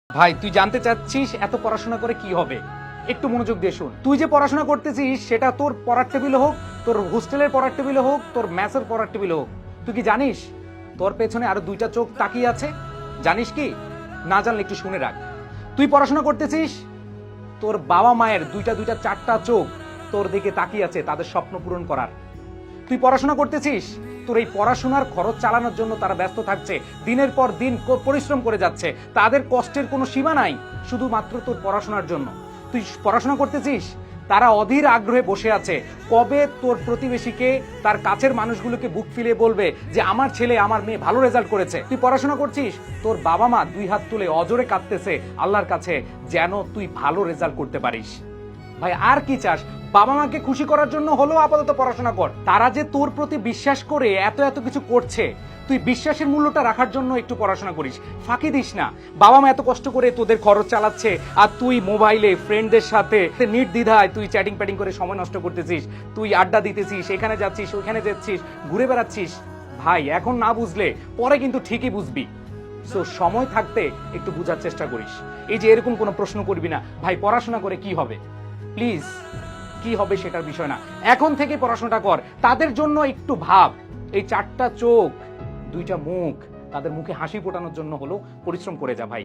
ভাই তুই জানতে চাচ্ছিস এত পড়াশোনা করে কি হবে? একটু মনোযোগ দিয়ে শুন। তুই যে পড়াশোনা করতেছিস সেটা তোর পড়ার টেবিলে হোক, তোর হোস্টেলের পড়ার টেবিলে হোক, তোর ম্যাথের পড়ার টেবিলে হোক, তুই কি জানিস তোর পেছনে আরো দুইটা চোখ তাকিয়ে আছে? জানিস কি? না জানলে একটু শুনে রাখ। তুই পড়াশোনা করতেছিস, তোর বাবা মায়ের দুইটা দুইটা চারটা চোখ তোর দিকে তাকিয়ে আছে তাদের স্বপ্ন পূরণ করার। তুই পড়াশোনা করতেছিস, তোর এই পড়াশোনার খরচ চালানোর জন্য তারা ব্যস্ত থাকছে, দিনের পর দিন পরিশ্রম করে যাচ্ছে, তাদের কষ্টের কোনো সীমা নাই শুধুমাত্র তোর পড়াশোনার জন্য। তুই পড়াশোনা করতেছিস, তারা অধীর আগ্রহে বসে আছে কবে তোর প্রতিবেশীকে, তার কাছের মানুষগুলোকে বুক ফিলিয়ে বলবে যে আমার ছেলে আমার মেয়ে ভালো রেজাল্ট করেছে। তুই পড়াশোনা করছিস, তোর বাবা মা দুই হাত তুলে অজরে কাঁদতেছে আল্লাহর কাছে যেন তুই ভালো রেজাল্ট করতে পারিস। ভাই আর কি চাস? বাবা মাকে খুশি করার জন্য হলেও আপাতত পড়াশোনা কর। তারা যে তোর প্রতি বিশ্বাস করে এত এত কিছু করছে, তুই বিশ্বাসের মূল্যটা রাখার জন্য একটু পড়াশোনা করিস, ফাঁকি দিস না। বাবা মা এত কষ্ট করে তোদের খরচ চালাচ্ছে আর তুই মোবাইলে ফ্রেন্ডদের সাথে নির্দ্বিধায় তুই চ্যাটিং প্যাটিং করে সময় নষ্ট করতেছিস, তুই আড্ডা দিতেছিস, এখানে যাচ্ছিস ওইখানে যাচ্ছিস, ঘুরে বেড়াচ্ছিস। ভাই এখন না বুঝলে পরে কিন্তু ঠিকই বুঝবি। সো সময় থাকতে একটু বোঝার চেষ্টা করিস। এই যে এরকম কোনো প্রশ্ন করবি না ভাই পড়াশোনা করে কি হবে, প্লিজ। কি হবে সেটার বিষয় না, এখন থেকে পড়াশোনাটা কর। তাদের জন্য একটু ভাব, এই চারটা চোখ দুইটা মুখ, তাদের মুখে হাসি ফোটানোর জন্য হলো পরিশ্রম করে যা ভাই।